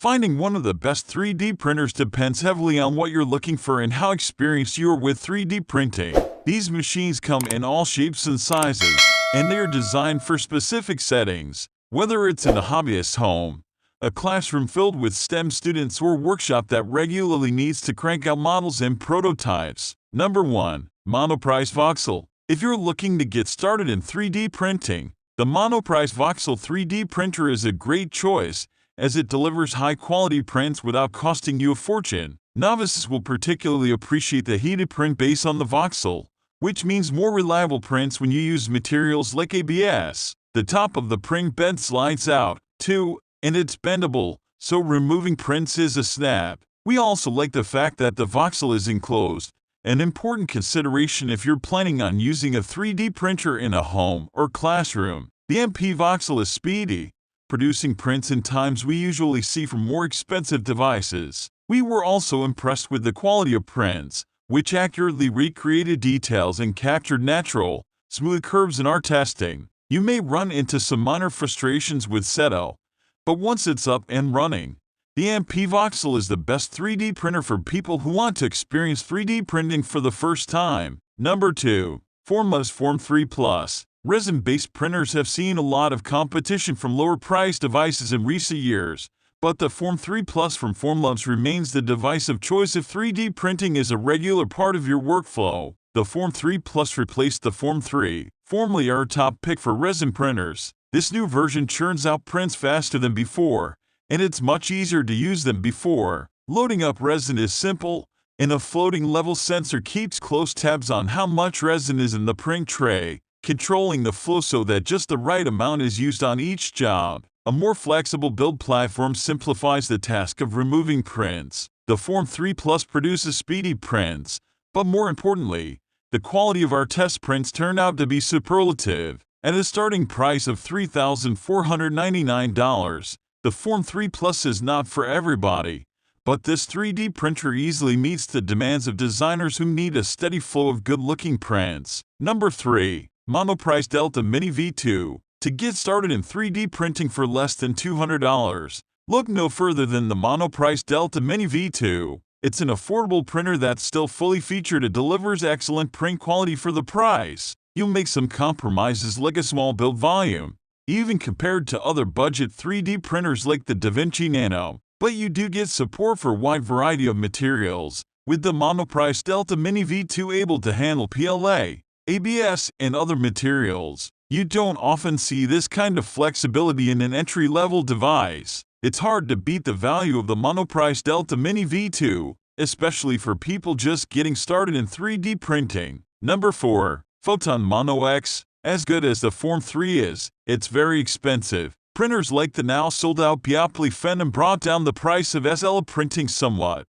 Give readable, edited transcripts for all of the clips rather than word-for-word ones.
Finding one of the best 3D printers depends heavily on what you're looking for and how experienced you are with 3D printing. These machines come in all shapes and sizes, and they are designed for specific settings. Whether it's in a hobbyist's home, a classroom filled with STEM students, or a workshop that regularly needs to crank out models and prototypes. Number 1. Monoprice Voxel. If you're looking to get started in 3D printing, the Monoprice Voxel 3D printer is a great choice, as it delivers high-quality prints without costing you a fortune. Novices will particularly appreciate the heated print base on the Voxel, which means more reliable prints when you use materials like ABS. The top of the print bed slides out, too, and it's bendable, so removing prints is a snap. We also like the fact that the Voxel is enclosed, an important consideration if you're planning on using a 3D printer in a home or classroom. The MP Voxel is speedy, producing prints in times we usually see from more expensive devices. We were also impressed with the quality of prints, which accurately recreated details and captured natural, smooth curves in our testing. You may run into some minor frustrations with setup, but once it's up and running, the MP Voxel is the best 3D printer for people who want to experience 3D printing for the first time. Number 2. Formlabs Form 3 Plus. Resin-based printers have seen a lot of competition from lower-priced devices in recent years, but the Form 3 Plus from Formlabs remains the device of choice if 3D printing is a regular part of your workflow. The Form 3 Plus replaced the Form 3, formerly our top pick for resin printers. This new version churns out prints faster than before, and it's much easier to use than before. Loading up resin is simple, and a floating level sensor keeps close tabs on how much resin is in the print tray, controlling the flow so that just the right amount is used on each job. A more flexible build platform simplifies the task of removing prints. The Form 3 Plus produces speedy prints, but more importantly, the quality of our test prints turned out to be superlative. At a starting price of $3,499, the Form 3 Plus is not for everybody, but this 3D printer easily meets the demands of designers who need a steady flow of good-looking prints. Number 3. Monoprice Delta Mini V2. To get started in 3D printing for less than $200, look no further than the Monoprice Delta Mini V2. It's an affordable printer that's still fully featured and delivers excellent print quality for the price. You'll make some compromises like a small build volume, even compared to other budget 3D printers like the Da Vinci Nano, but you do get support for a wide variety of materials, with the Monoprice Delta Mini V2 able to handle PLA, ABS, and other materials. You don't often see this kind of flexibility in an entry-level device. It's hard to beat the value of the Monoprice Delta Mini V2, especially for people just getting started in 3D printing. Number 4. Photon Mono X. As good as the Form 3 is, it's very expensive. Printers like the now sold-out Biopoli Phenom brought down the price of SL printing somewhat,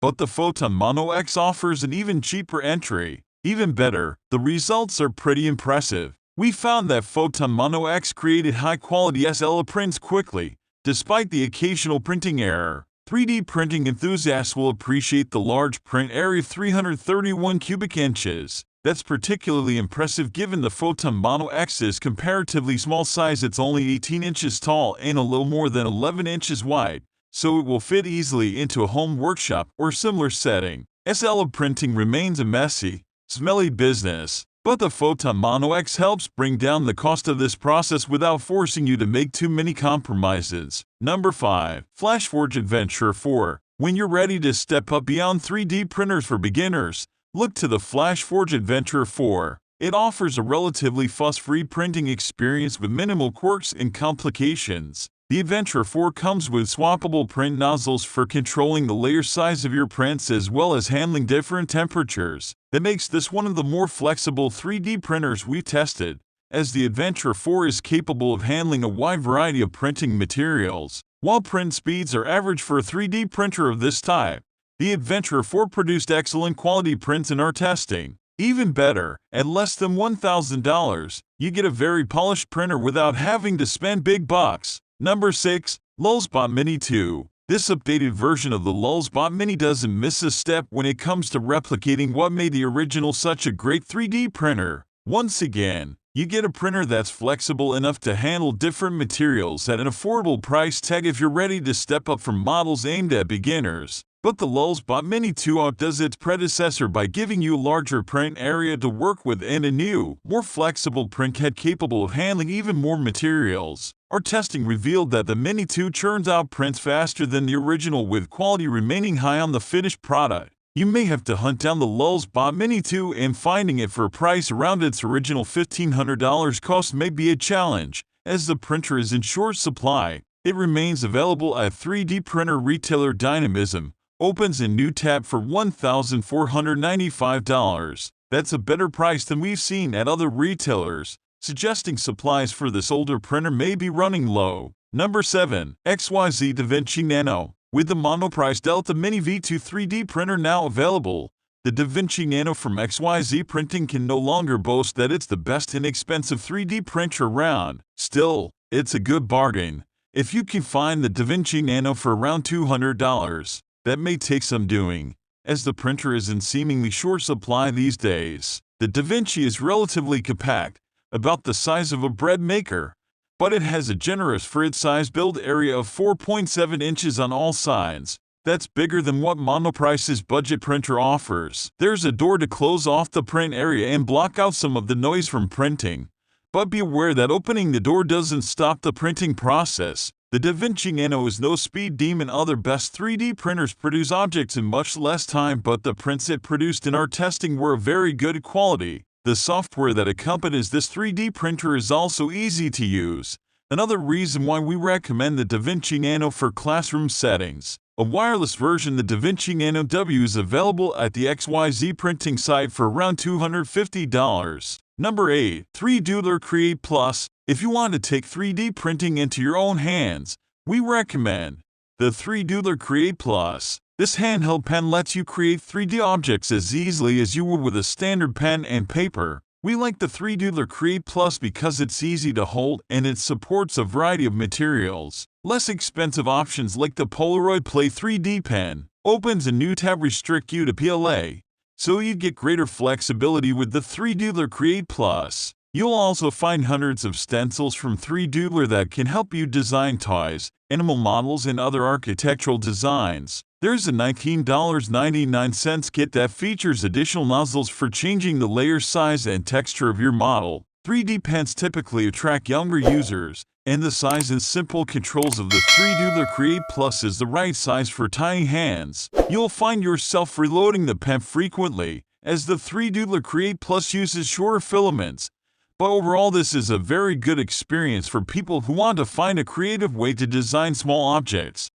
but the Photon Mono X offers an even cheaper entry. Even better, the results are pretty impressive. We found that Photon Mono X created high-quality SL prints quickly, despite the occasional printing error. 3D printing enthusiasts will appreciate the large print area of 331 cubic inches. That's particularly impressive given the Photon Mono X's comparatively small size. It's only 18 inches tall and a little more than 11 inches wide, so it will fit easily into a home workshop or similar setting. SL printing remains a messy, smelly business, but the Photon Mono X helps bring down the cost of this process without forcing you to make too many compromises. Number 5. FlashForge Adventurer 4. When you're ready to step up beyond 3D printers for beginners, look to the FlashForge Adventurer 4. It offers a relatively fuss-free printing experience with minimal quirks and complications. The Adventurer 4 comes with swappable print nozzles for controlling the layer size of your prints as well as handling different temperatures. That makes this one of the more flexible 3D printers we've tested, as the Adventurer 4 is capable of handling a wide variety of printing materials. While print speeds are average for a 3D printer of this type, the Adventurer 4 produced excellent quality prints in our testing. Even better, at less than $1,000, you get a very polished printer without having to spend big bucks. Number 6. LulzBot Mini 2. This updated version of the LulzBot Mini doesn't miss a step when it comes to replicating what made the original such a great 3D printer. Once again, You get a printer that's flexible enough to handle different materials at an affordable price tag if you're ready to step up from models aimed at beginners. But the LulzBot Mini 2 outdoes its predecessor by giving you a larger print area to work with and a new, more flexible print head capable of handling even more materials. Our testing revealed that the Mini 2 churns out prints faster than the original, with quality remaining high on the finished product. You may have to hunt down the LulzBot Mini 2, and finding it for a price around its original $1,500 cost may be a challenge, as the printer is in short supply. It remains available at 3D printer retailer Dynamism. Opens a new tab for $1,495. That's a better price than we've seen at other retailers, suggesting supplies for this older printer may be running low. Number 7. XYZ da Vinci Nano. With the Monoprice Delta Mini V2 3D printer now available, the Da Vinci Nano from XYZ Printing can no longer boast that it's the best inexpensive 3D printer around. Still, it's a good bargain. If you can find the Da Vinci Nano for around $200, that may take some doing, as the printer is in seemingly short supply these days. The Da Vinci is relatively compact, about the size of a bread maker, but it has a generous for its size build area of 4.7 inches on all sides. That's bigger than what Monoprice's budget printer offers. There's a door to close off the print area and block out some of the noise from printing, but be aware that opening the door doesn't stop the printing process. The Da Vinci Nano is no speed demon. Other best 3D printers produce objects in much less time, but the prints it produced in our testing were of very good quality. The software that accompanies this 3D printer is also easy to use. Another reason why we recommend the Da Vinci Nano for classroom settings. A wireless version, the Da Vinci Nano W, is available at the XYZ Printing site for around $250. Number 8. 3Doodler Create Plus. If you want to take 3D printing into your own hands, we recommend the 3Doodler Create Plus. This handheld pen lets you create 3D objects as easily as you would with a standard pen and paper. We like the 3Doodler Create Plus because it's easy to hold and it supports a variety of materials. Less expensive options like the Polaroid Play 3D pen opens a new tab restrict you to PLA, so you get greater flexibility with the 3Doodler Create Plus. You'll also find hundreds of stencils from 3Doodler that can help you design toys, animal models, and other architectural designs. There's a $19.99 kit that features additional nozzles for changing the layer size and texture of your model. 3D pens typically attract younger users, and the size and simple controls of the 3Doodler Create Plus is the right size for tiny hands. You'll find yourself reloading the pen frequently, as the 3Doodler Create Plus uses shorter filaments. But overall, this is a very good experience for people who want to find a creative way to design small objects.